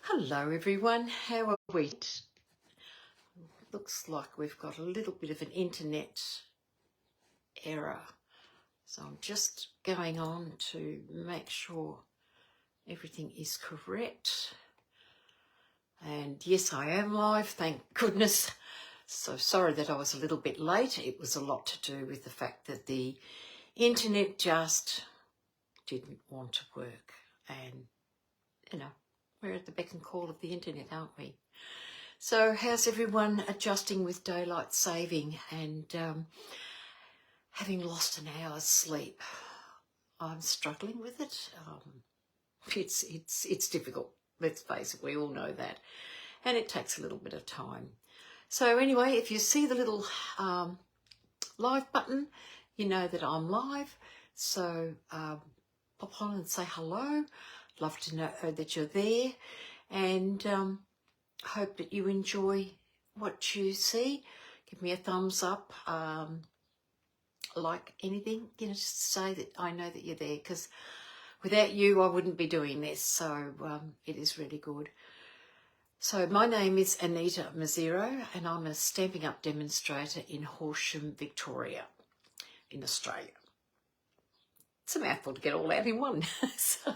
Hello everyone, how are we? Looks like we've got a little bit of an internet error. So I'm just going on to make sure everything is correct. And yes, I am live, thank goodness. So sorry that I was a little bit late. It was a lot to do with the fact that the internet just didn't want to work. And, you know, we're at the beck and call of the internet, aren't we? So how's everyone adjusting with daylight saving and having lost an hour's sleep? I'm struggling with it. It's difficult. Let's face it, we all know that. And it takes a little bit of time. So anyway, if you see the little live button, you know that I'm live. So pop on and say hello. Love to know that you're there. And hope that you enjoy what you see. Give me a thumbs up, like anything, you know, just to say that I know that you're there, because without you I wouldn't be doing this. So it is really good. So my name is Anita Mazzero and I'm a Stampin' Up demonstrator in Horsham, Victoria, in Australia. It's a mouthful to get all out in one. So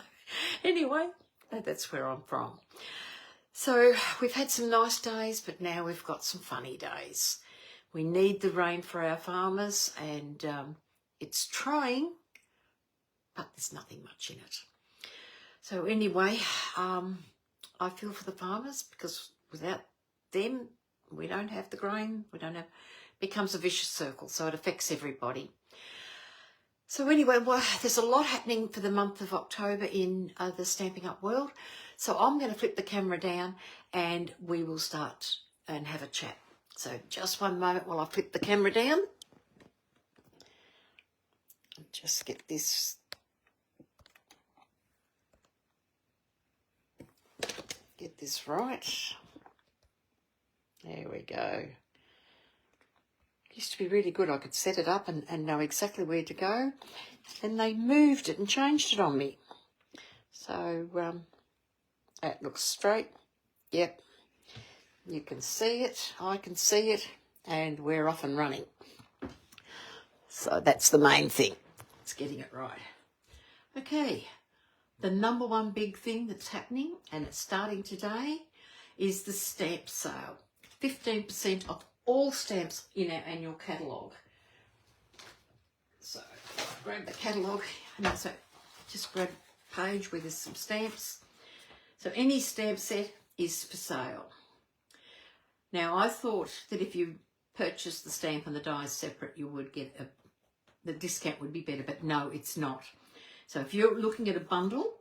anyway, that's where I'm from. So we've had some nice days, but now we've got some funny days. We need the rain for our farmers, and it's trying, but there's nothing much in it. So anyway, I feel for the farmers, because without them, we don't have the grain, we don't have, it becomes a vicious circle, so it affects everybody. So anyway, well, there's a lot happening for the month of October in the Stampin' Up world. So I'm going to flip the camera down and we will start and have a chat. So just one moment while I flip the camera down. Just get this. Get this right. There we go. Used to be really good. I could set it up and know exactly where to go. And they moved it and changed it on me. So that looks straight. Yep. You can see it. I can see it. And we're off and running. So that's the main thing. It's getting it right. Okay. The number one big thing that's happening, and it's starting today, is the stamp sale. 15% off all stamps in our annual catalogue. So grab the catalogue, and so just grab a page where there's some stamps. So any stamp set is for sale. Now I thought that if you purchase the stamp and the dies separate, you would get the discount would be better, but no, it's not. So if you're looking at a bundle,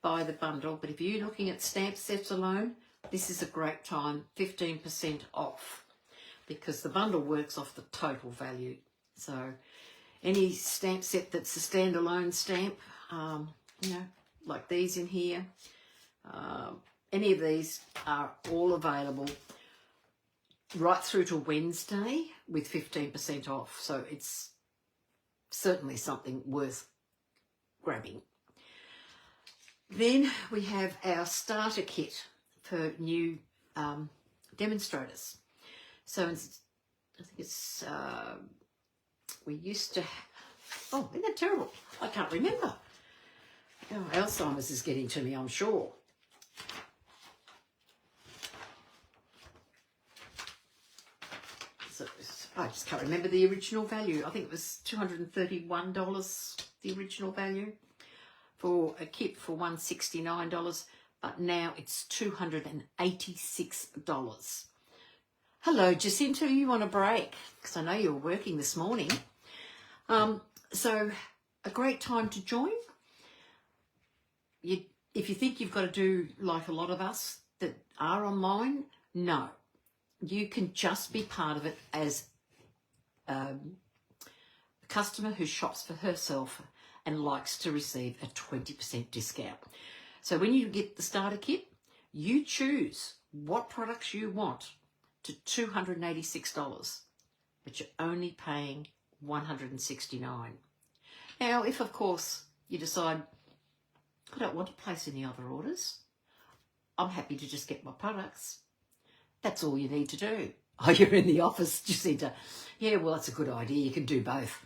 buy the bundle. But if you're looking at stamp sets alone, this is a great time, 15% off, because the bundle works off the total value. So any stamp set that's a standalone stamp, you know, like these in here, any of these are all available right through to Wednesday with 15% off. So it's certainly something worth grabbing. Then we have our starter kit for new demonstrators. So I think it's, we used to, oh, isn't that terrible? I can't remember. Oh, Alzheimer's is getting to me, I'm sure. So I just can't remember the original value. I think it was $231, the original value, for a kit for $169, but now it's $286. Hello, Jacinta, you want a break? Because I know you're working this morning. So a great time to join. If you think you've got to do like a lot of us that are online, no. You can just be part of it as a customer who shops for herself and likes to receive a 20% discount. So when you get the starter kit, you choose what products you want to $286, but you're only paying $169. Now, if of course you decide, I don't want to place any other orders, I'm happy to just get my products. That's all you need to do. Oh, you're in the office, just need to, yeah, well, that's a good idea. You can do both.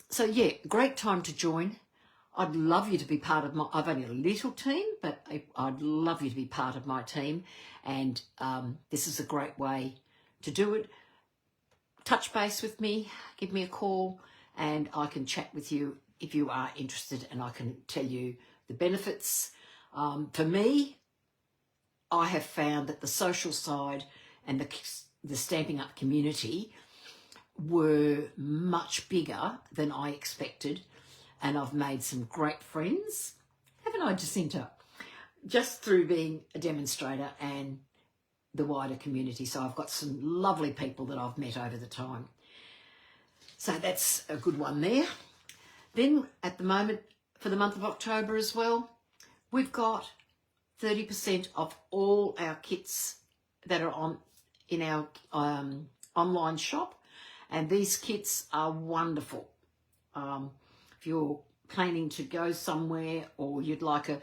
So, yeah, great time to join. I'd love you to be part of I've only a little team, but I'd love you to be part of my team. And this is a great way to do it. Touch base with me, give me a call, and I can chat with you if you are interested, and I can tell you the benefits. For me, I have found that the social side and the Stampin' Up community were much bigger than I expected, and I've made some great friends, haven't I, Jacinta? Just through being a demonstrator and the wider community. So I've got some lovely people that I've met over the time. So that's a good one there. Then at the moment, for the month of October as well, we've got 30% off all our kits that are in our online shop, and these kits are wonderful. If you're planning to go somewhere, or you'd like a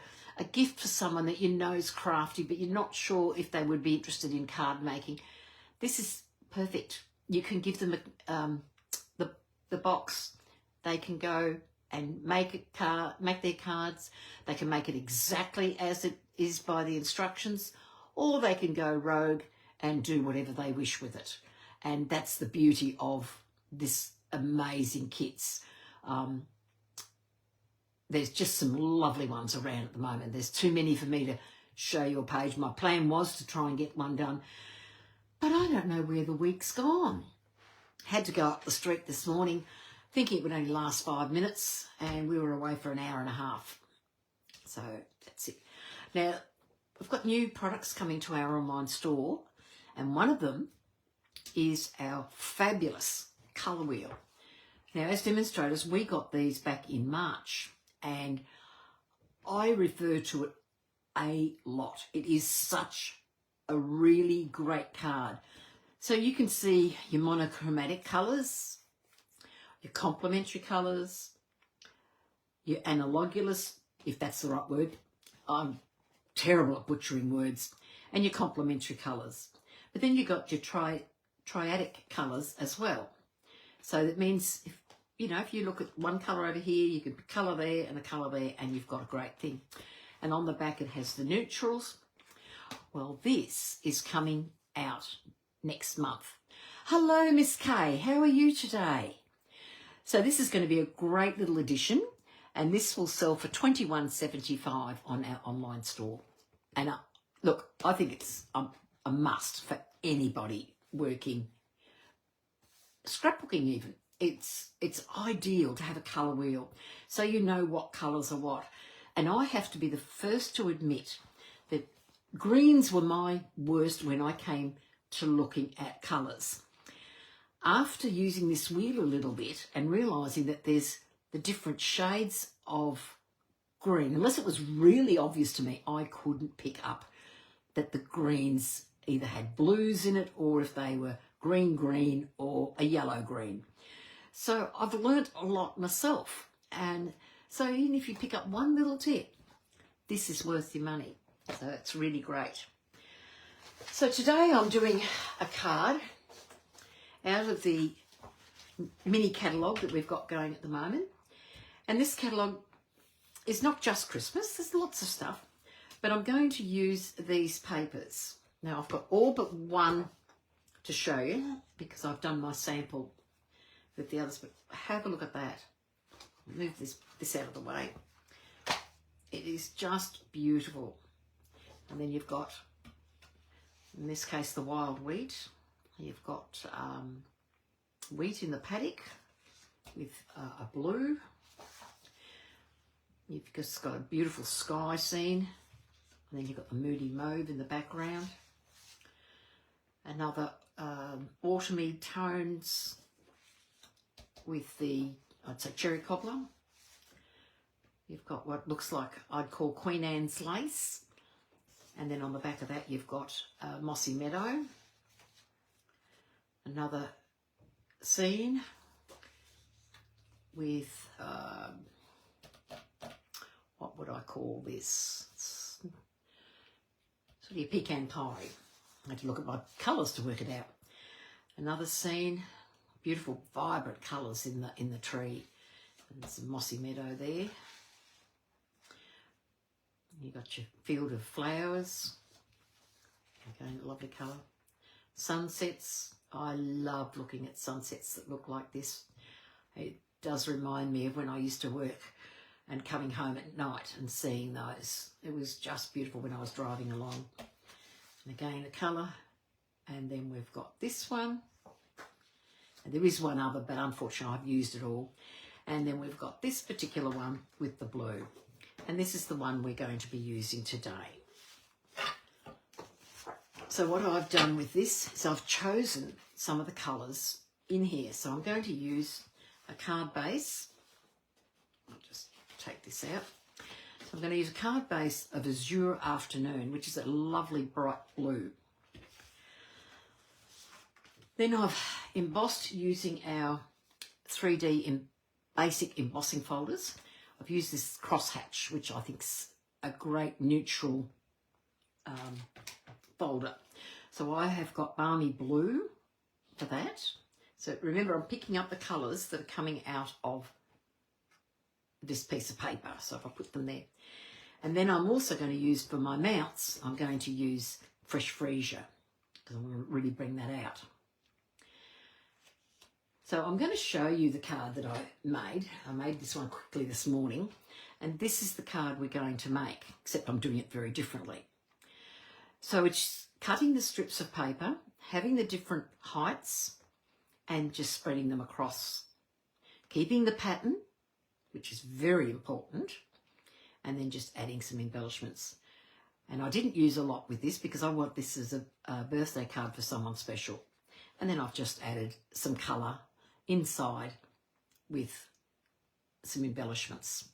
gift for someone that you know is crafty but you're not sure if they would be interested in card making, this is perfect. You can give them the box. They can go and make their cards. They can make it exactly as it is by the instructions, or they can go rogue and do whatever they wish with it. And that's the beauty of this amazing kits. There's just some lovely ones around at the moment. There's too many for me to show you a page. My plan was to try and get one done, but I don't know where the week's gone. Had to go up the street this morning thinking it would only last 5 minutes, and we were away for an hour and a half. So that's it. Now, we've got new products coming to our online store, and one of them is our fabulous colour wheel. Now, as demonstrators, we got these back in March, and I refer to it a lot. It is such a really great card. So you can see your monochromatic colours, your complementary colours, your analogous, if that's the right word. I'm terrible at butchering words. And your complementary colours. But then you've got your triadic colours as well. So that means, if you look at one colour over here, you can colour there and a colour there, and you've got a great thing. And on the back it has the neutrals. Well, this is coming out next month. Hello, Miss Kay. How are you today? So this is going to be a great little addition, and this will sell for $21.75 on our online store. And look, I think it's a must for anybody working, scrapbooking even. It's ideal to have a colour wheel so you know what colours are what. And I have to be the first to admit that greens were my worst when I came to looking at colours. After using this wheel a little bit and realising that there's the different shades of green, unless it was really obvious to me, I couldn't pick up that the greens either had blues in it, or if they were green or a yellow green. So I've learnt a lot myself. And so even if you pick up one little tip, this is worth your money. So it's really great. So today I'm doing a card out of the mini catalogue that we've got going at the moment. And this catalogue is not just Christmas, there's lots of stuff, but I'm going to use these papers. Now I've got all but one to show you because I've done my sample with the others, but have a look at that. Move this out of the way. It is just beautiful. And then you've got, in this case, the wild wheat. You've got wheat in the paddock with a blue. You've just got a beautiful sky scene. And then you've got the moody mauve in the background. Another autumny tones with the, I'd say, cherry cobbler. You've got what looks like, I'd call Queen Anne's lace. And then on the back of that, you've got mossy meadow. Another scene with, what would I call this? sort of your pecan pie. I had to look at my colours to work it out. Another scene, beautiful vibrant colours in the tree. And there's a mossy meadow there. You got your field of flowers. Again, a lovely colour. Sunsets. I love looking at sunsets that look like this. It does remind me of when I used to work and coming home at night and seeing those. It was just beautiful when I was driving along. And again, a colour. And then we've got this one. And there is one other, but unfortunately I've used it all. And then we've got this particular one with the blue. And this is the one we're going to be using today. So what I've done with this is I've chosen some of the colours in here. So I'm going to use a card base. I'll just take this out. So I'm going to use a card base of Azure Afternoon, which is a lovely bright blue. Then I've embossed using our 3D basic embossing folders. I've used this crosshatch, which I think's a great neutral folder. So I have got balmy blue for that. So remember, I'm picking up the colours that are coming out of this piece of paper. So if I put them there. And then I'm also going to use, for my mounts, I'm going to use Fresh Freesia, because I want to really bring that out. So I'm going to show you the card that I made. I made this one quickly this morning, and this is the card we're going to make, except I'm doing it very differently. So it's cutting the strips of paper, having the different heights, and just spreading them across. Keeping the pattern, which is very important, and then just adding some embellishments. And I didn't use a lot with this because I want this as a birthday card for someone special. And then I've just added some colour inside with some embellishments.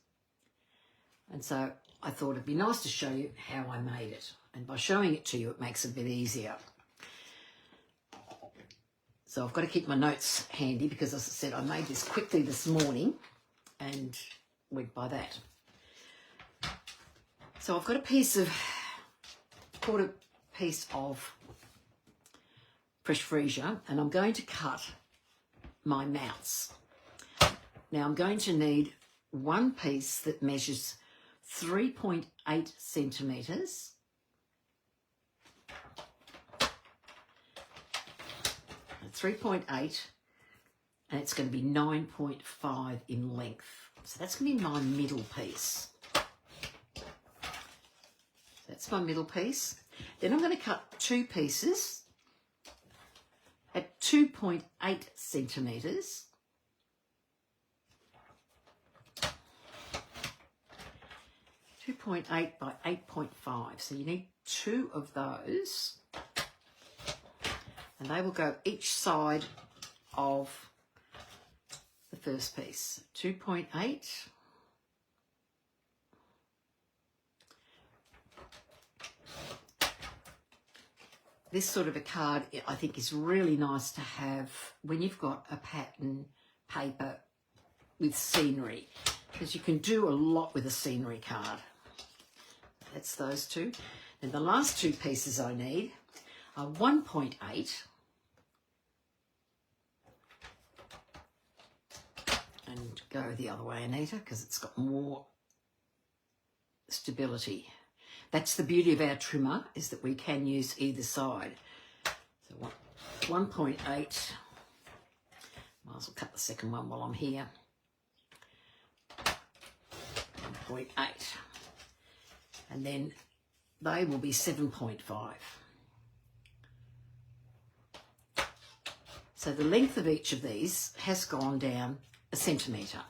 And so I thought it'd be nice to show you how I made it. And by showing it to you, it makes it a bit easier. So I've got to keep my notes handy because, as I said, I made this quickly this morning and went by that. So I've got a quarter piece of Fresh Freesia, and I'm going to cut my mounts. Now I'm going to need one piece that measures 3.8 centimetres. At 3.8, and it's going to be 9.5 in length. So that's going to be my middle piece. That's my middle piece. Then I'm going to cut two pieces at 2.8 centimetres. .8 by 8.5. So you need two of those. And they will go each side of the first piece. 2.8. This sort of a card, I think, is really nice to have when you've got a pattern paper with scenery, because you can do a lot with a scenery card. That's those two. And the last two pieces I need are 1.8 and go the other way, Anita, because it's got more stability. That's the beauty of our trimmer, is that we can use either side. So 1.8, might as well cut the second one while I'm here. 1.8, and then they will be 7.5. So the length of each of these has gone down 1 centimetre,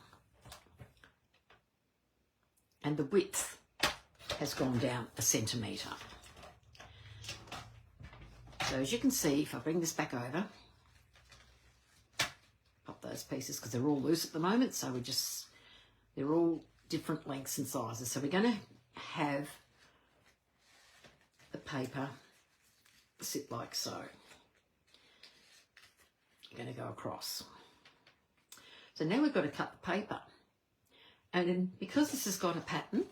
and the width has gone down 1 centimetre. So as you can see, if I bring this back over, pop those pieces, because they're all loose at the moment, so they're all different lengths and sizes. So we're going to have the paper sit like so. You're going to go across. So now we've got to cut the paper. And then, because this has got a pattern,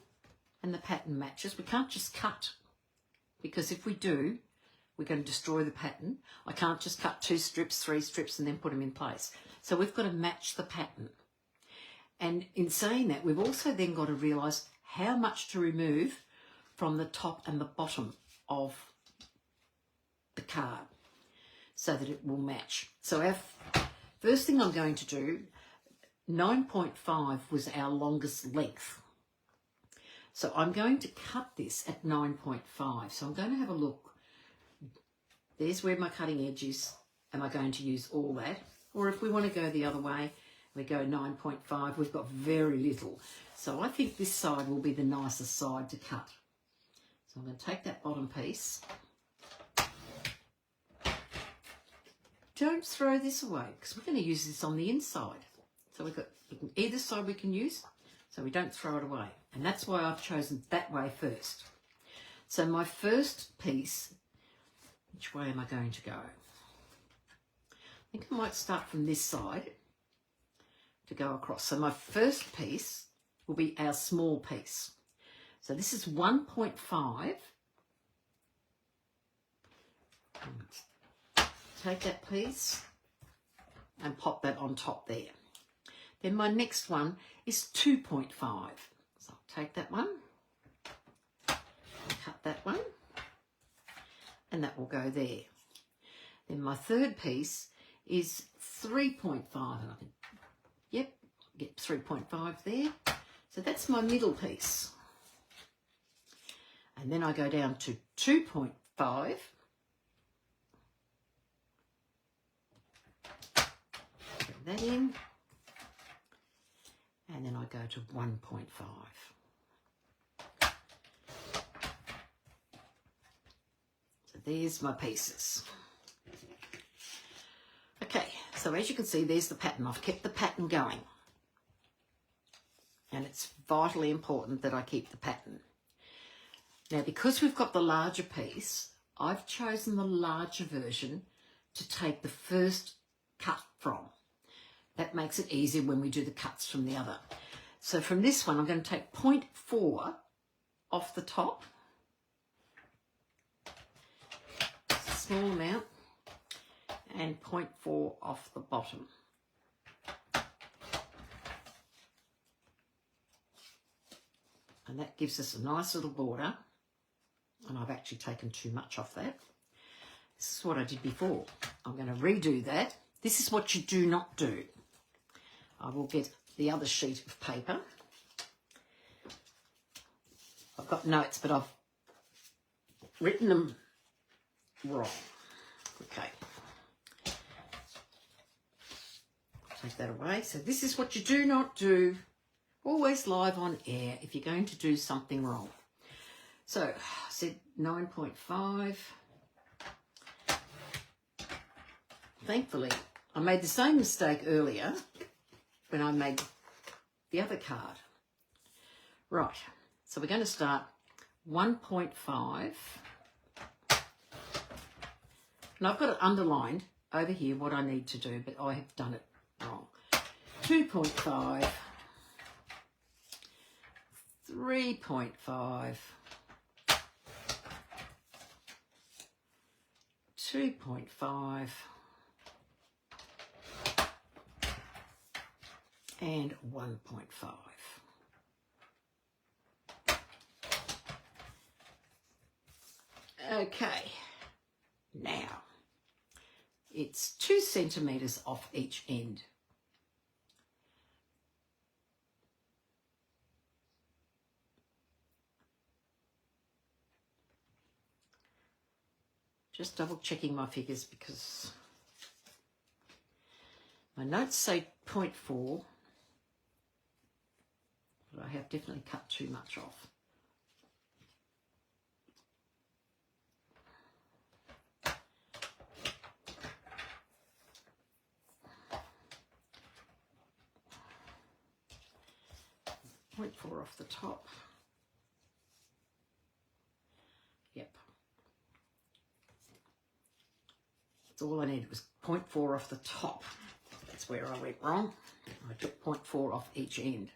and the pattern matches, we can't just cut. because if we do, we're going to destroy the pattern. I can't just cut 2 strips, 3 strips and then put them in place. So we've got to match the pattern. And in saying that, we've also then got to realise how much to remove from the top and the bottom of the card so that it will match. So our first thing I'm going to do, 9.5 was our longest length. So I'm going to cut this at 9.5. So I'm going to have a look. There's where my cutting edge is. Am I going to use all that? Or if we want to go the other way, we go 9.5. We've got very little. So I think this side will be the nicest side to cut. So I'm going to take that bottom piece. Don't throw this away because we're going to use this on the inside. So we've got either side we can use, so we don't throw it away. And that's why I've chosen that way first. So my first piece, which way am I going to go? I think I might start from this side to go across. So my first piece will be our small piece. So this is 1.5. Take that piece and pop that on top there. Then my next one is 2.5. So I'll take that one, cut that one, and that will go there. Then my third piece is 3.5, and I can, yep, get 3.5 there. So that's my middle piece. And then I go down to 2.5. Bring that in. And then I go to 1.5. So there's my pieces. Okay, so as you can see, there's the pattern. I've kept the pattern going. And it's vitally important that I keep the pattern. Now, because we've got the larger piece, I've chosen the larger version to take the first cut from. That makes it easier when we do the cuts from the other. So from this one, I'm going to take 0.4 off the top. It's a small amount. And 0.4 off the bottom. And that gives us a nice little border. And I've actually taken too much off that. This is what I did before. I'm going to redo that. This is what you do not do. I will get the other sheet of paper. I've got notes, but I've written them wrong. Okay. Take that away. So this is what you do not do. Always live on air if you're going to do something wrong. So I said 9.5. Thankfully, I made the same mistake earlier when I made the other card. Right, so we're going to start 1.5. And I've got it underlined over here what I need to do, but I have done it wrong. 2.5, 3.5, 2.5, and 1.5. Okay, now it's 2 centimetres off each end. Just double checking my figures because my notes say 0.4, but I have definitely cut too much off. Point 0.4 off the top. Yep. That's all I needed was 0.4 off the top. That's where I went wrong. I took 0.4 off each end.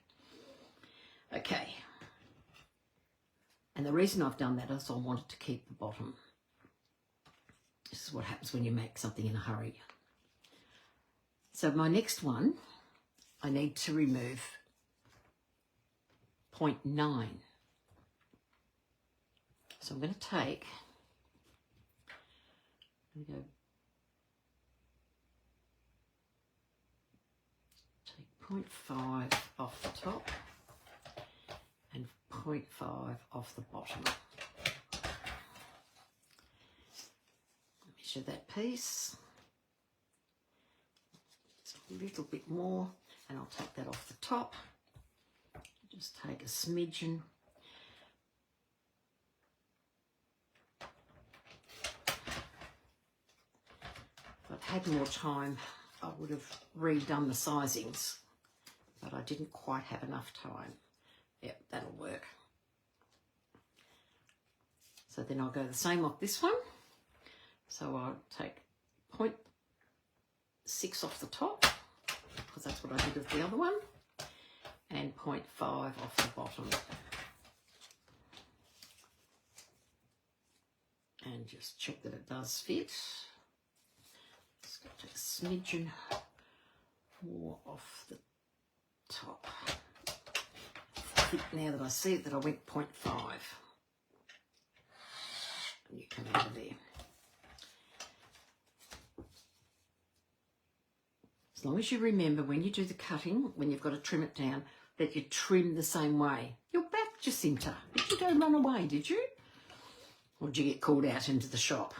Okay. And the reason I've done that is I wanted to keep the bottom. This is what happens when you make something in a hurry. So my next one, I need to remove 0.9. So I'm going to take, 0.5 off the top and 0.5 off the bottom. Measure that piece. Just a little bit more, and I'll take that off the top. Just take a smidgen. If I'd had more time, I would have redone the sizings, but I didn't quite have enough time. Yep, that'll work. So then I'll go the same off this one. So I'll take 0.6 off the top, because that's what I did with the other one, and 0.5 off the bottom. And just check that it does fit. Just got to take a smidgen more off the top. I think now that I see it that I went 0.5. And you come over there. As long as you remember when you do the cutting, when you've got to trim it down, that you trim the same way. You're back, Jacinta. Did you go run away, did you? Or did you get called out into the shop?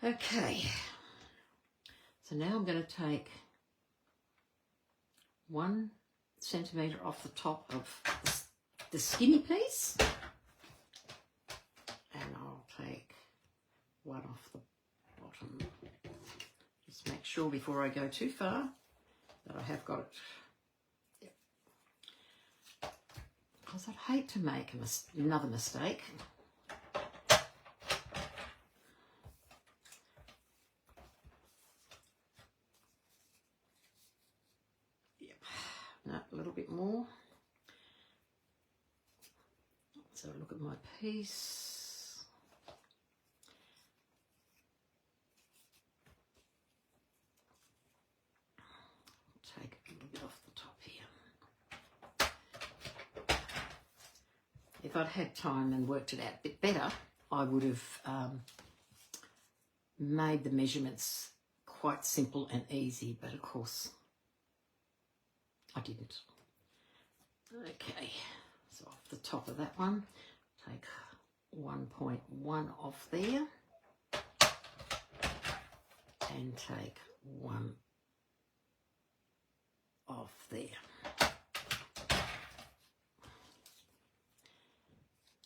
Okay. So now I'm going to take 1 centimetre off the top of the skinny piece. And I'll take 1 off the bottom. Just make sure before I go too far that I have got it. Yep. Because I'd hate to make another mistake. Yep. No, a little bit more. So look at my piece. Take a little bit off the top here. If I'd had time and worked it out a bit better, I would have made the measurements quite simple and easy, but of course I didn't. Okay, so off the top of that one, take 1.1 off there and take 1 off there.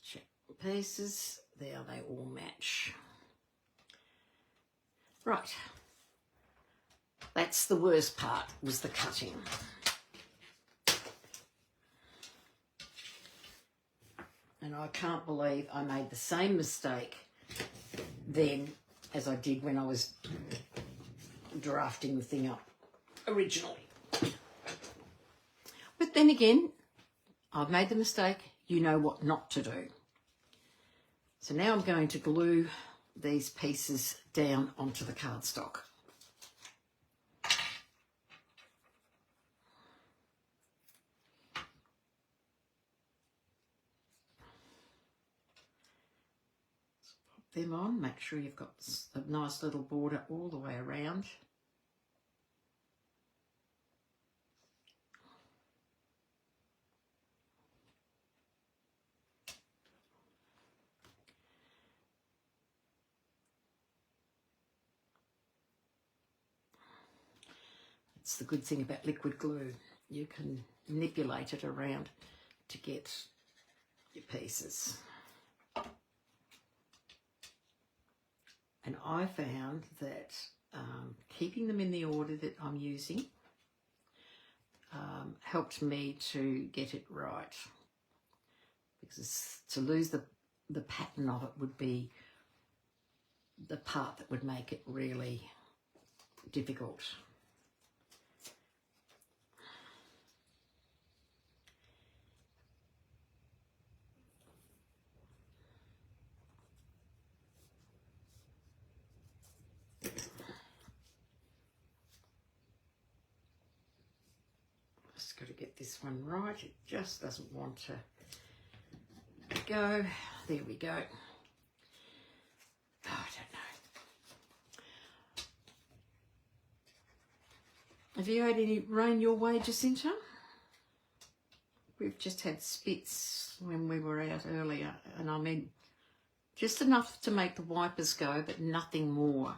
Check the pieces, there they all match. Right, that's the worst part, was the cutting. And I can't believe I made the same mistake then as I did when I was drafting the thing up originally. But then again, I've made the mistake, you know what not to do. So now I'm going to glue these pieces down onto the cardstock. Pop them on, make sure you've got a nice little border all the way around. It's the good thing about liquid glue. You can manipulate it around to get your pieces. And I found that keeping them in the order that I'm using helped me to get it right. Because to lose the pattern of it would be the part that would make it really difficult. got to get this one right. It just doesn't want to go. There we go. Oh, I don't know. Have you had any rain your way, Jacinta? We've just had spits when we were out earlier, and I mean just enough to make the wipers go, but nothing more.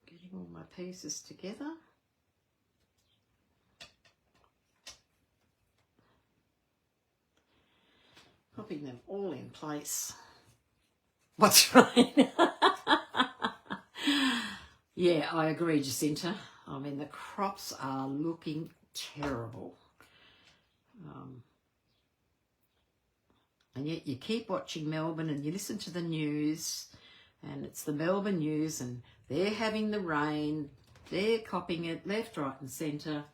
Getting all my pieces together. Popping them all in place. What's right? Yeah, I agree, Jacinta. I mean, the crops are looking terrible. And yet you keep watching Melbourne and you listen to the news, and it's the Melbourne news, and they're having the rain, they're copying it left, right and centre,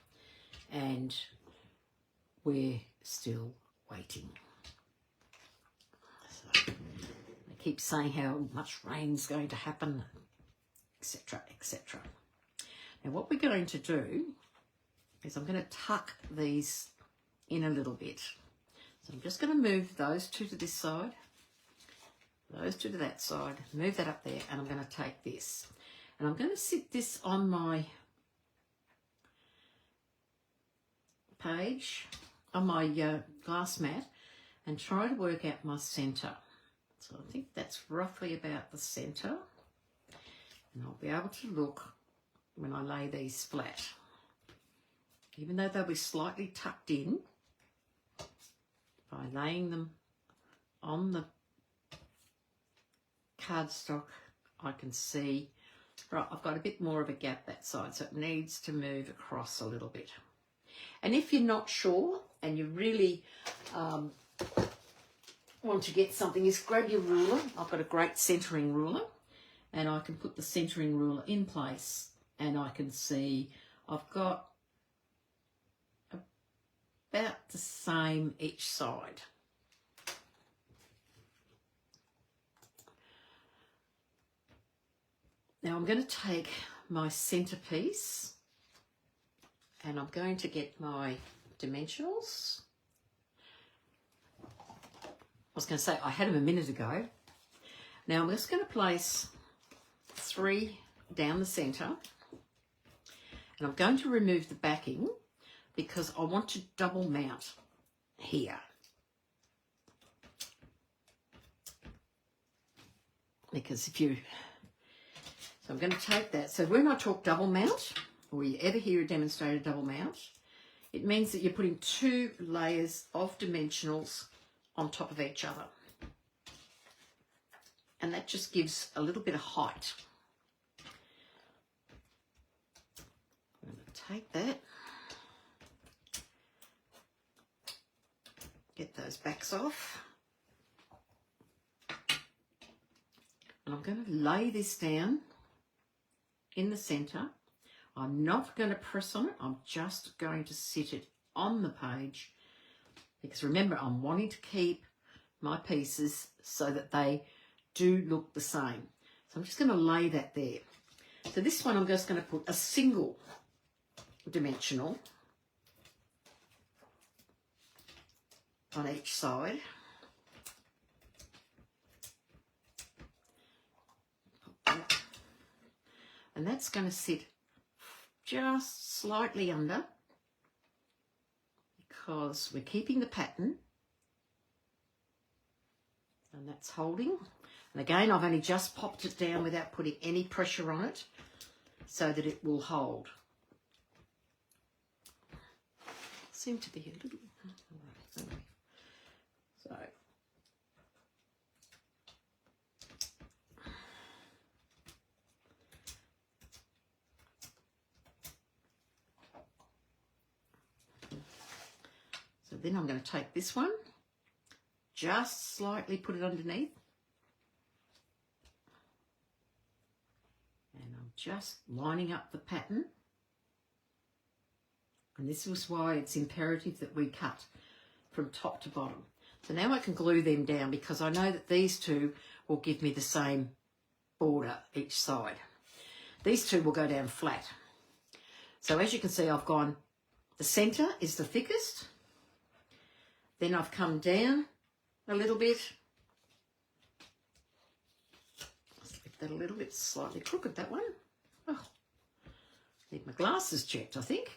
and we're still waiting. So they keep saying how much rain's going to happen, etc., etc. Now what we're going to do is I'm going to tuck these in a little bit. So I'm just going to move those two to this side, those two to that side, move that up there, and I'm going to take this. And I'm going to sit this on my page, on my glass mat, and try to work out my centre. So I think that's roughly about the centre. And I'll be able to look when I lay these flat. Even though they'll be slightly tucked in, by laying them on the cardstock, I can see, right, I've got a bit more of a gap that side, so it needs to move across a little bit. And if you're not sure and you really want to get something, is grab your ruler. I've got a great centering ruler, and I can put the centering ruler in place, and I can see I've got about the same each side. Now I'm going to take my centerpiece and I'm going to get my dimensionals. I was going to say I had them a minute ago. Now I'm just going to place 3 down the center, and I'm going to remove the backing because I want to double mount here. Because if you, so I'm going to take that. So when I talk double mount, or you ever hear a demonstrated double mount, it means that you're putting 2 layers of dimensionals on top of each other. And that just gives a little bit of height. I'm going to take that. Get those backs off, and I'm going to lay this down in the centre. I'm not going to press on it, I'm just going to sit it on the page, because remember, I'm wanting to keep my pieces so that they do look the same. So I'm just going to lay that there. So this one I'm just going to put a single dimensional on each side. And that's going to sit just slightly under, because we're keeping the pattern, and that's holding. And again, I've only just popped it down without putting any pressure on it so that it will hold. Seem to be a little... So then I'm going to take this one, just slightly put it underneath, and I'm just lining up the pattern. And this was why it's imperative that we cut from top to bottom. So now I can glue them down because I know that these two will give me the same border each side. These two will go down flat. So as you can see, I've gone, the centre is the thickest. Then I've come down a little bit. Let's lift that a little bit, slightly crooked, that one. Oh, need my glasses checked, I think.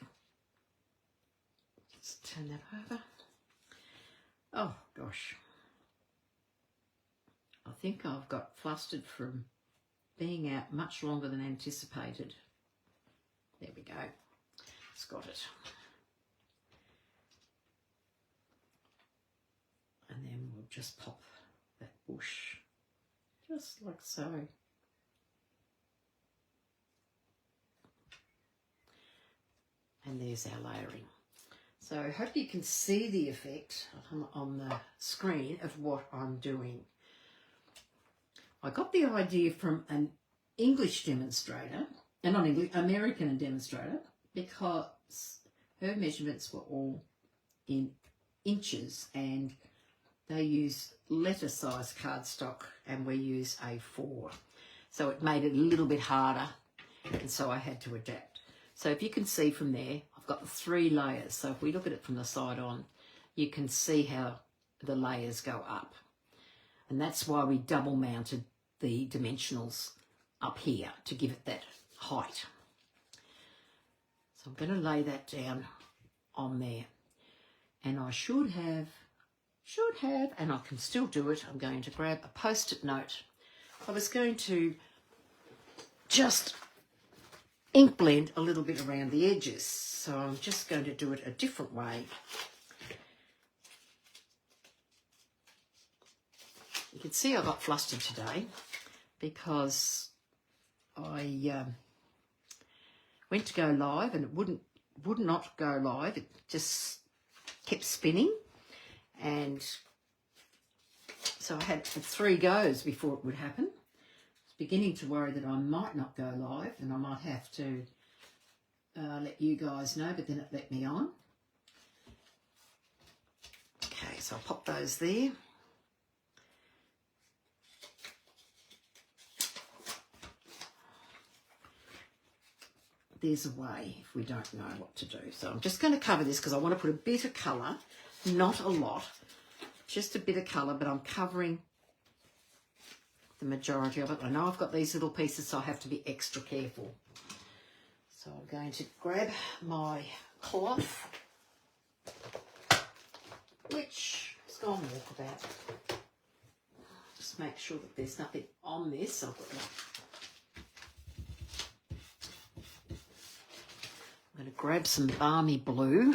Just turn that over. Oh, gosh. I think I've got flustered from being out much longer than anticipated. There we go. It's got it. And then we'll just pop that bush just like so. And there's our layering. So I hope you can see the effect on the screen of what I'm doing. I got the idea from an English demonstrator, and not English, American demonstrator, because her measurements were all in inches and they use letter size cardstock and we use A4. So it made it a little bit harder, and so I had to adapt. So if you can see from there, I've got the 3 layers. So if we look at it from the side on, you can see how the layers go up. And that's why we double mounted the dimensionals up here to give it that height. So I'm going to lay that down on there. And I should have, and I can still do it, I'm going to grab a post-it note. I was going to just ink blend a little bit around the edges. So I'm just going to do it a different way. You can see I got flustered today because I went to go live and it would not go live. It just kept spinning, and so I had 3 goes before it would happen. I was beginning to worry that I might not go live and I might have to let you guys know, but then it let me on. Okay, so I'll pop those there. There's a way if we don't know what to do. So I'm just going to cover this because I want to put a bit of colour, not a lot, just a bit of colour, but I'm covering the majority of it. I know I've got these little pieces, so I have to be extra careful. So I'm going to grab my cloth, which is going to walk about. Just make sure that there's nothing on this. I've got I'm going to grab some balmy blue.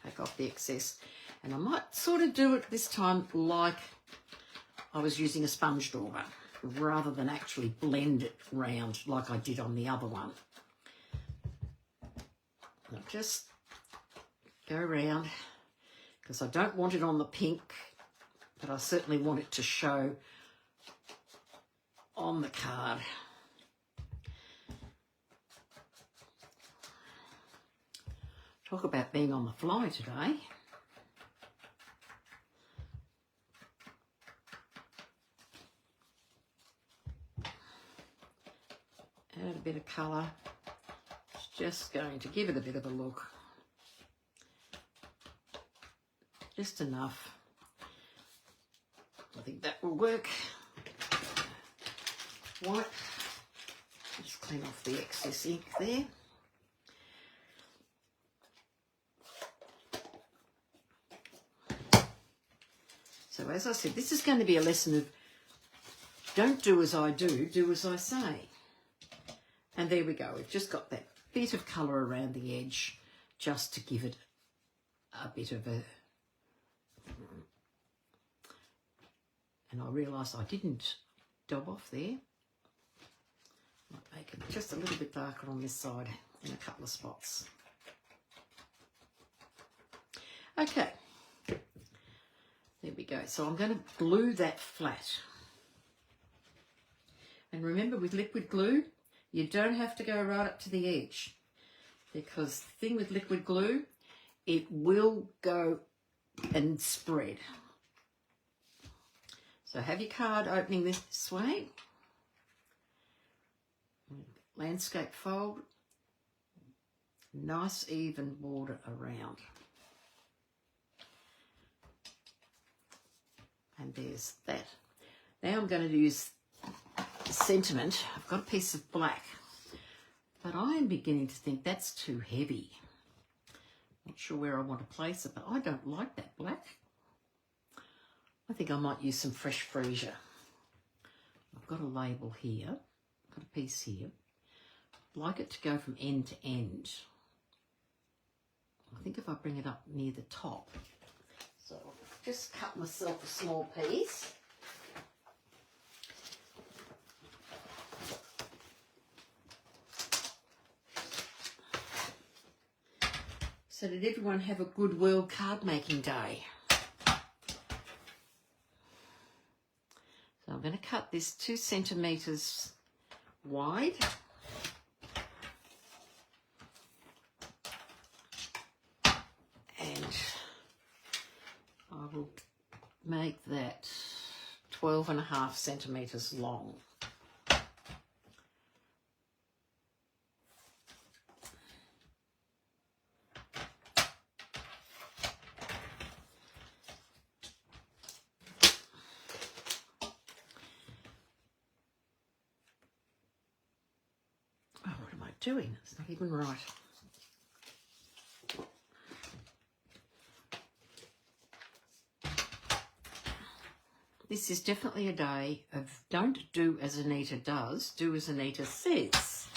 Take off the excess. And I might sort of do it this time like I was using a sponge dauber, rather than actually blend it round like I did on the other one. I'll just go around because I don't want it on the pink, but I certainly want it to show on the card. Talk about being on the fly today. Add a bit of colour. It's just going to give it a bit of a look. Just enough. I think that will work. White. Just clean off the excess ink there. So as I said, this is going to be a lesson of don't do as I do, do as I say. And there we go. We've just got that bit of colour around the edge just to give it a bit of a... And I realised I didn't dab off there. Might make it just a little bit darker on this side in a couple of spots. Okay, there we go. So I'm going to glue that flat. And remember, with liquid glue, You don't have to go right up to the edge, because the thing with liquid glue, it will go and spread. So have your card opening this way. Landscape fold. Nice even border around. And there's that. Now I'm going to use sentiment. I've got a piece of black, but I am beginning to think that's too heavy. Not sure where I want to place it, but I don't like that black. I think I might use some fresh freesia. I've got a label here, got a piece here. I'd like it to go from end to end. I think if I bring it up near the top. So I'll just cut myself a small piece. So did everyone have a good World Card Making Day? So I'm going to cut this 2 centimetres wide. And I will make that 12.5 centimetres long. Doing it's not even right. This is definitely a day of don't do as Anita does, do as Anita says.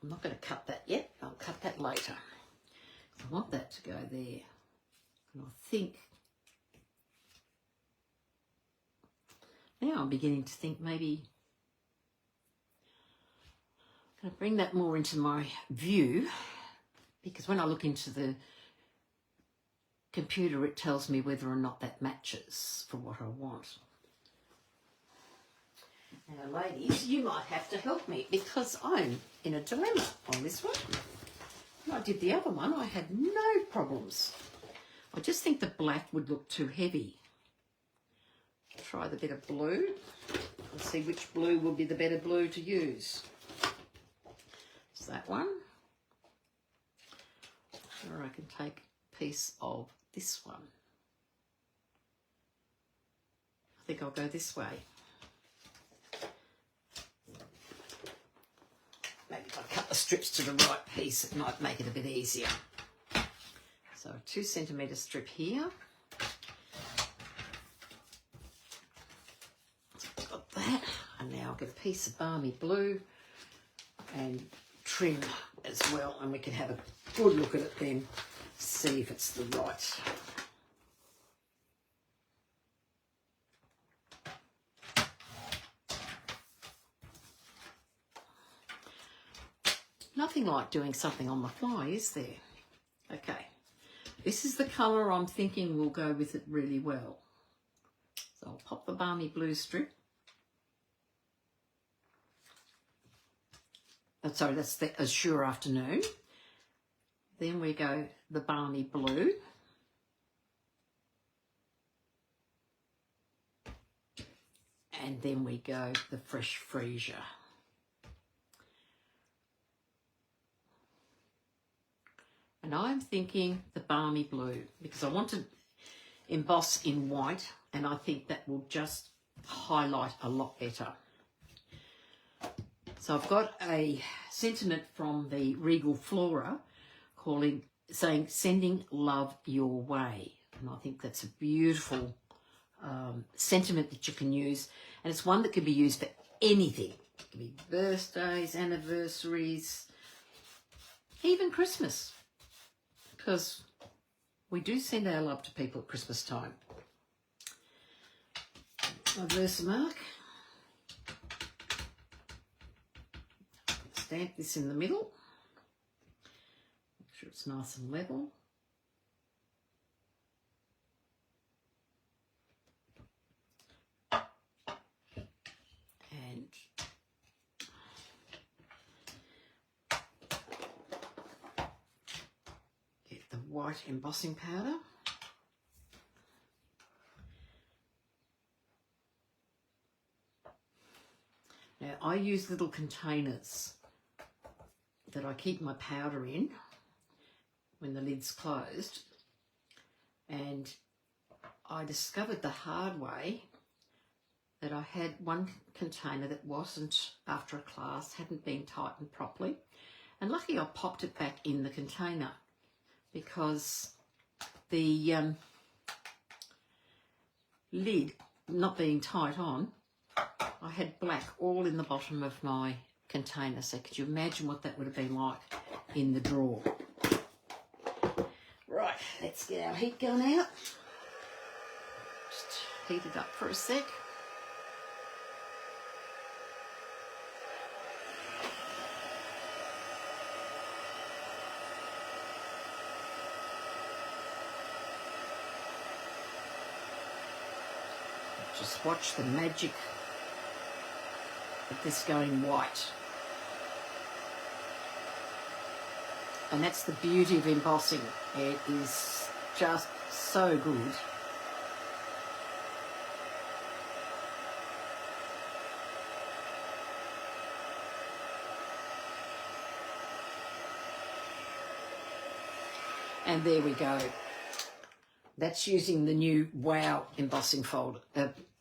I'm not going to cut that yet, I'll cut that later. I want that to go there. And I think now I'm beginning to think maybe I'm going to bring that more into my view, because when I look into the computer it tells me whether or not that matches for what I want. Now ladies, you might have to help me because I'm in a dilemma on this one. When I did the other one I had no problems. I just think the black would look too heavy. Try the bit of blue and see which blue will be the better blue to use. It's that one. Or I can take a piece of this one. I think I'll go this way. Maybe if I cut the strips to the right piece it might make it a bit easier. So a 2 centimetre strip here. That, and now I'll get a piece of balmy blue and trim as well, and we can have a good look at it then, see if it's the right. Nothing like doing something on the fly, is there? Okay, this is the colour I'm thinking will go with it really well. So I'll pop the balmy blue strip. Sorry, that's the Azure Afternoon. Then we go the balmy blue. And then we go the fresh freesia. And I'm thinking the balmy blue because I want to emboss in white and I think that will just highlight a lot better. So I've got a sentiment from the Regal Flora saying, sending love your way. And I think that's a beautiful sentiment that you can use. And it's one that can be used for anything. It can be birthdays, anniversaries, even Christmas. Because we do send our love to people at Christmas time. My Versamark. Stamp this in the middle. Make sure it's nice and level. white embossing powder. Now, I use little containers that I keep my powder in when the lid's closed, and I discovered the hard way that I had one container that wasn't, after a class, hadn't been tightened properly, and lucky I popped it back in the container, because the lid not being tight on, I had black all in the bottom of my container. So could you imagine what that would have been like in the drawer? Right, let's get our heat gun out. Just heat it up for a sec. Just watch the magic of this going white. And that's the beauty of embossing. It is just so good. And there we go. That's using the new Wow embossing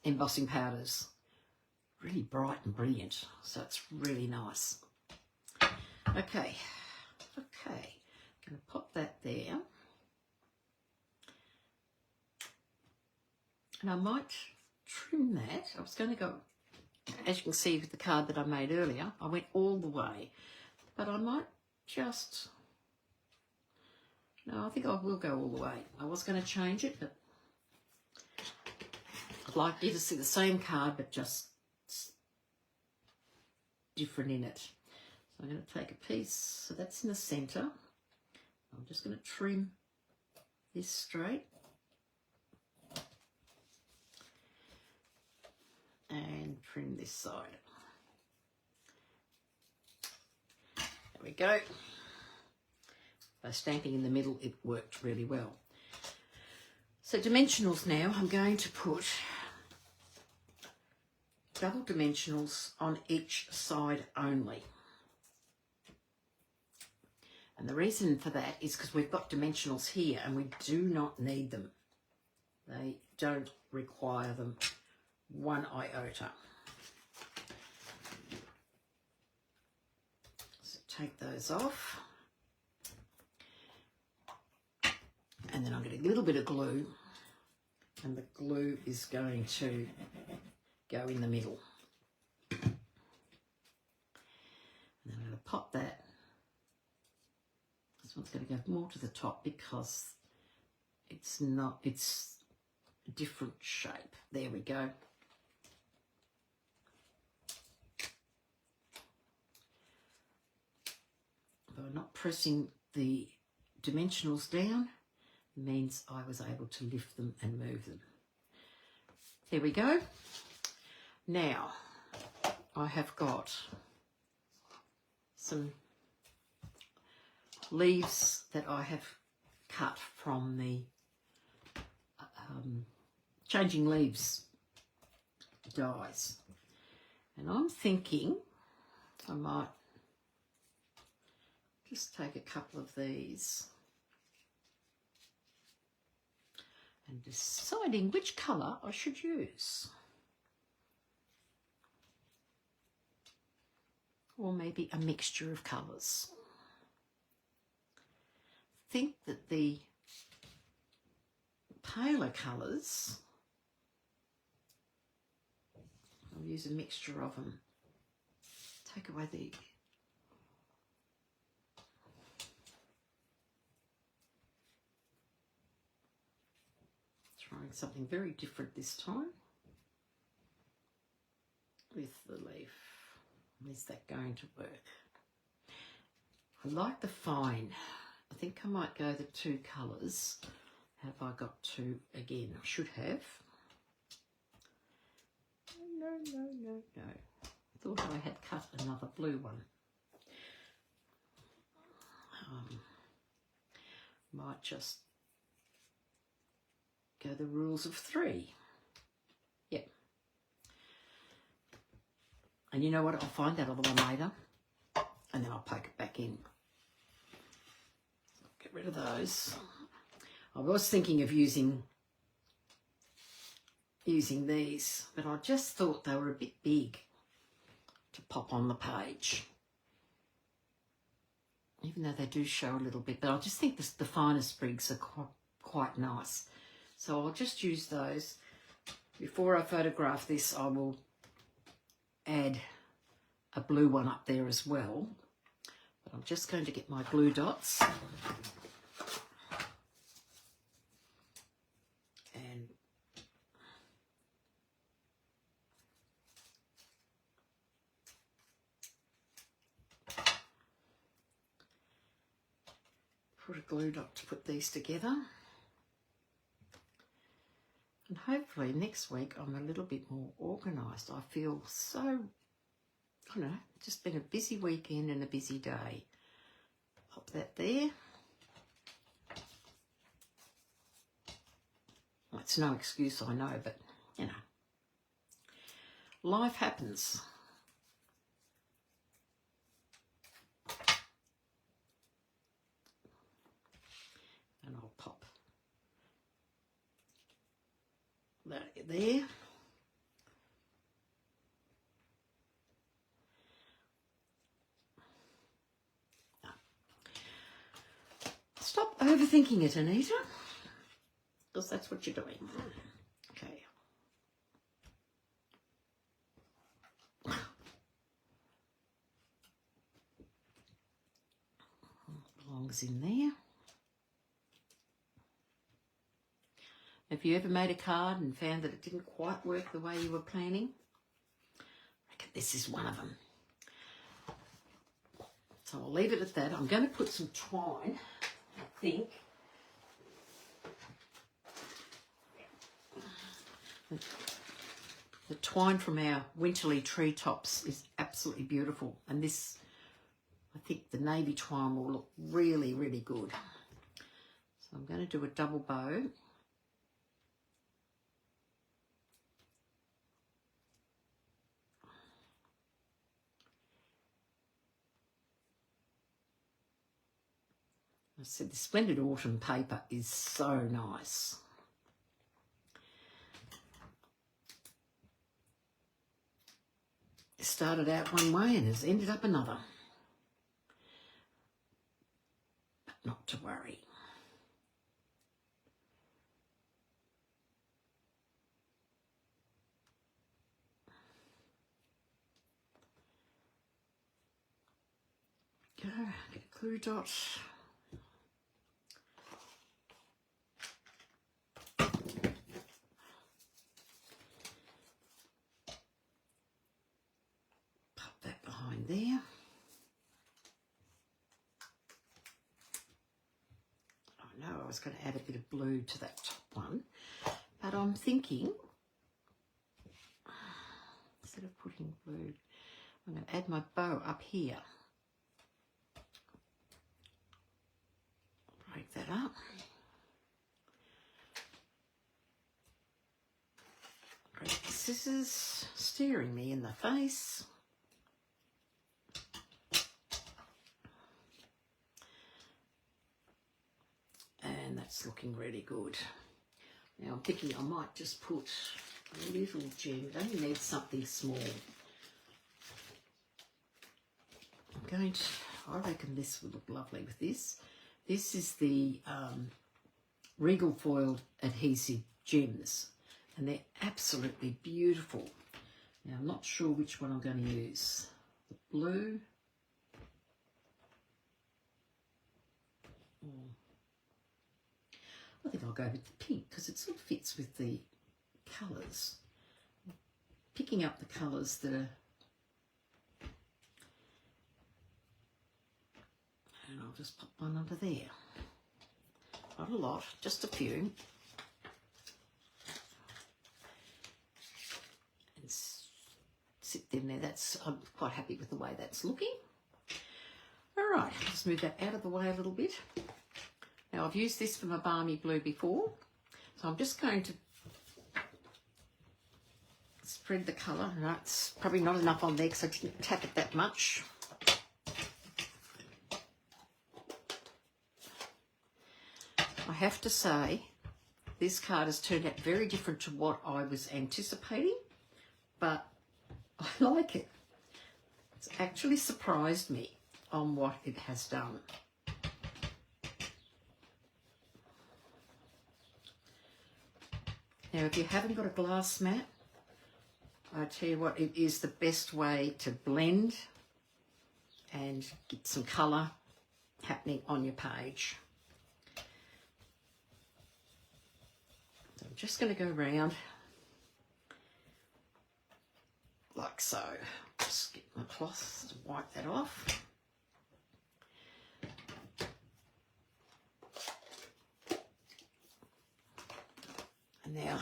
embossing powders. Really bright and brilliant, so it's really nice. Okay, going to pop that there. And I might trim that. I was going to go, as you can see with the card that I made earlier, I went all the way, but I might just, no, I think I will go all the way. I was going to change it, but I'd like you to see the same card, but just different in it. So I'm going to take a piece, so that's in the centre. I'm just going to trim this straight. And trim this side. There we go. By stamping in the middle, it worked really well. So dimensionals now, I'm going to put double dimensionals on each side only. And the reason for that is because we've got dimensionals here and we do not need them. They don't require them one iota. So take those off. And then I'm getting a little bit of glue, and the glue is going to go in the middle. And then I'm going to pop that. This one's going to go more to the top because it's a different shape. There we go. By not pressing the dimensionals down means I was able to lift them and move them. There we go. Now I have got some leaves that I have cut from the Changing Leaves dies, and I'm thinking I might just take a couple of these and deciding which colour I should use. Or maybe a mixture of colours. I think that the paler colours, I'll use a mixture of them. Take away the trying something very different this time with the leaf. Is that going to work? I like the fine. I think I might go the two colours. Have I got two again? I should have. No. I thought I had cut another blue one. might just go the rules of 3. Yep. And you know what? I'll find that other one later, and then I'll poke it back in. Get rid of those. I was thinking of using these, but I just thought they were a bit big to pop on the page, even though they do show a little bit. But I just think the finer sprigs are quite nice. So I'll just use those. Before I photograph this, I will add a blue one up there as well. But I'm just going to get my glue dots and put a glue dot to put these together. And hopefully next week I'm a little bit more organised. I feel so, I don't know, just been a busy weekend and a busy day. Pop that there. Well, it's no excuse, I know, but, you know, life happens. And I'll pop that there. Stop overthinking it, Anita, because that's what you're doing. Okay. Belongs in there. Have you ever made a card and found that it didn't quite work the way you were planning? I reckon this is one of them. So I'll leave it at that. I'm going to put some twine, I think. The twine from our winterly treetops is absolutely beautiful. And this, I think the navy twine will look really, really good. So I'm going to do a double bow. I said the Splendid autumn paper is so nice. It started out one way and has ended up another. But not to worry. Go, get a glue dot. There. I know I was going to add a bit of blue to that top one, but I'm thinking, instead of putting blue, I'm going to add my bow up here. Break that up. Grab the scissors, staring me in the face. And that's looking really good. Now I'm thinking I might just put a little gem. I only need something small. I reckon this would look lovely with this. This is the Regal Foiled Adhesive Gems, and they're absolutely beautiful. Now I'm not sure which one I'm going to use. The blue. I think I'll go with the pink because it sort of fits with the colours. Picking up the colours that are... And I'll just pop one under there. Not a lot, just a few. And sit them there. I'm quite happy with the way that's looking. All right, just move that out of the way a little bit. Now I've used this for my balmy blue before, so I'm just going to spread the colour. No, it's probably not enough on there because I didn't tap it that much. I have to say, this card has turned out very different to what I was anticipating, but I like it. It's actually surprised me on what it has done. Now, if you haven't got a glass mat, I tell you what, it is the best way to blend and get some colour happening on your page. So I'm just going to go around like so. Just get my cloth to wipe that off. And now,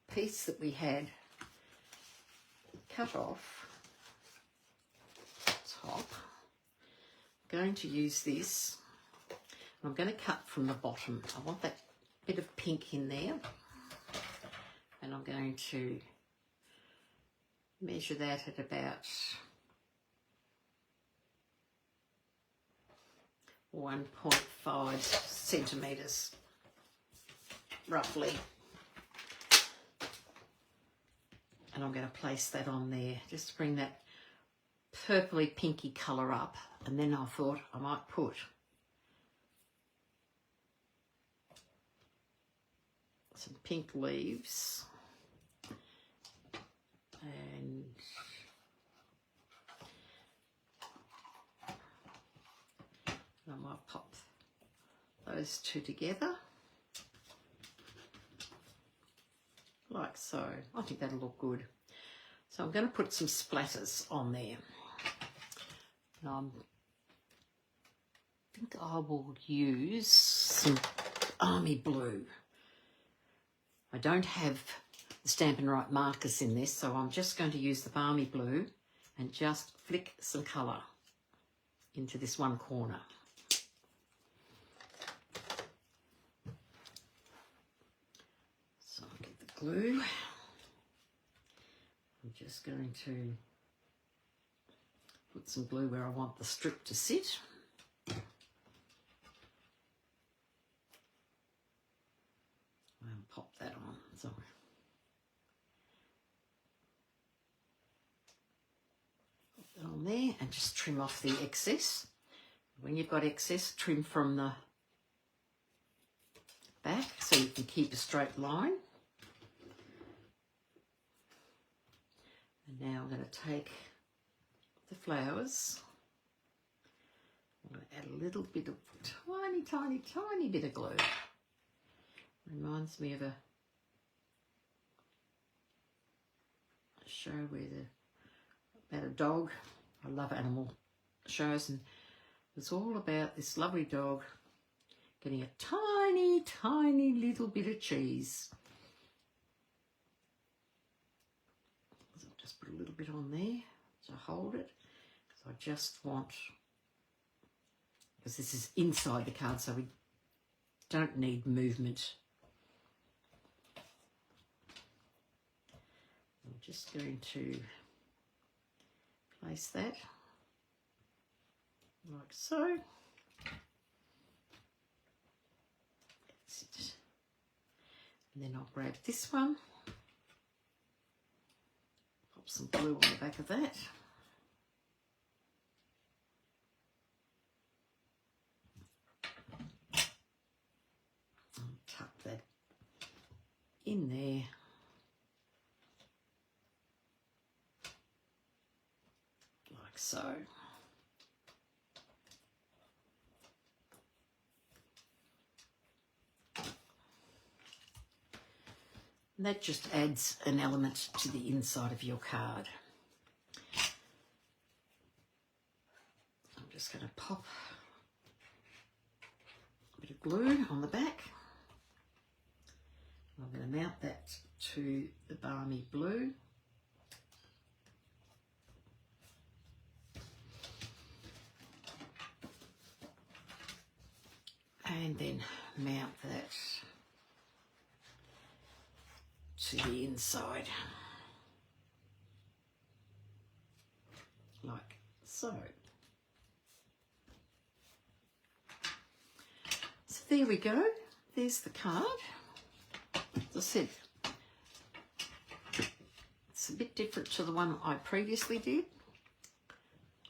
the piece that we had cut off top, I'm going to use this. I'm going to cut from the bottom. I want that bit of pink in there, and I'm going to measure that at about 1.5 centimetres, roughly. And I'm going to place that on there just to bring that purpley pinky colour up. And then I thought I might put some pink leaves and I might pop those two together like so. I think that'll look good. So I'm going to put some splatters on there. And I think I will use some army blue. I don't have the Stampin' Right markers in this, so I'm just going to use the balmy blue and just flick some colour into this one corner. So I'll get the glue. I'm just going to put some glue where I want the strip to sit. And pop that on. So pop that on there and just trim off the excess. When you've got excess, trim from the back so you can keep a straight line. And now I'm going to take the flowers. I'm going to add a little bit of tiny bit of glue. Reminds me of a show about a dog. I love animal shows, and it's all about this lovely dog getting a tiny little bit of cheese. So I'll just put a little bit on there to hold it, because I just want, because this is inside the card, so we don't need movement. I'm just going to place that like so. That's it. And then I'll grab this one, pop some glue on the back of that. And tuck that in there. Like so. And that just adds an element to the inside of your card. I'm just going to pop a bit of glue on the back. I'm going to mount that to the balmy blue. and then mount that to the inside like so. So there we go, there's the card. As I said, it's a bit different to the one I previously did.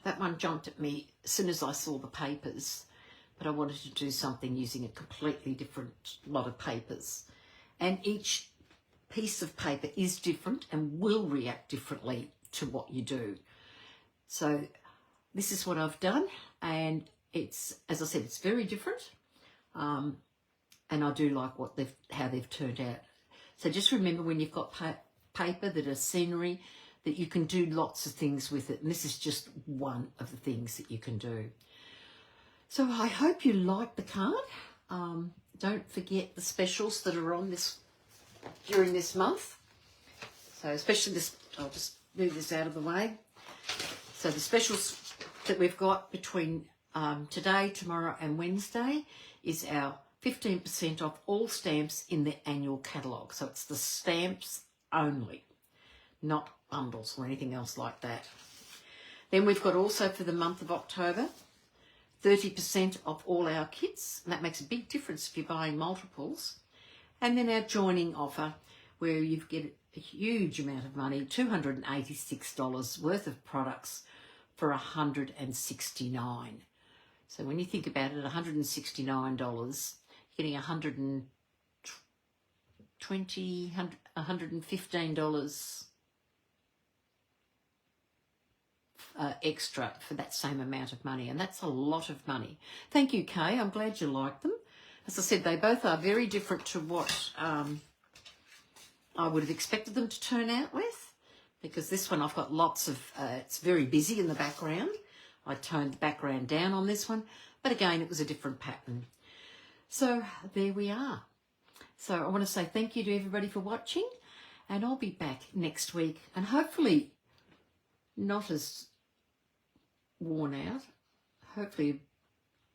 That one jumped at me as soon as I saw the papers, but I wanted to do something using a completely different lot of papers. And each piece of paper is different and will react differently to what you do. So this is what I've done, and it's, as I said, it's very different. And I do like how they've turned out. So just remember, when you've got paper that are scenery, that you can do lots of things with it. And this is just one of the things that you can do. So I hope you like the card. Don't forget the specials that are on this during this month. So especially this, I'll just move this out of the way. So the specials that we've got between today, tomorrow and Wednesday is our 15% off all stamps in the annual catalogue. So it's the stamps only, not bundles or anything else like that. Then we've got also for the month of October, 30% off all our kits. And that makes a big difference if you're buying multiples. And then our joining offer, where you get a huge amount of money, $286 worth of products for $169. So when you think about it, $169, you're getting $115 extra for that same amount of money, and that's a lot of money. Thank you, Kay. I'm glad you like them. As I said, they both are very different to what I would have expected them to turn out with, because this one I've got lots of, it's very busy in the background. I toned the background down on this one, but again, it was a different pattern. So there we are. So I want to say thank you to everybody for watching, and I'll be back next week, and hopefully not as worn out, hopefully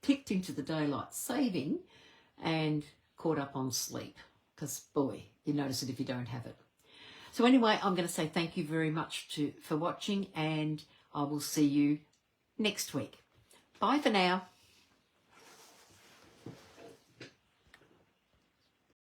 kicked into the daylight saving and caught up on sleep, because boy, you notice it if you don't have it. So anyway, I'm going to say thank you very much for watching, and I will see you next week. Bye for now.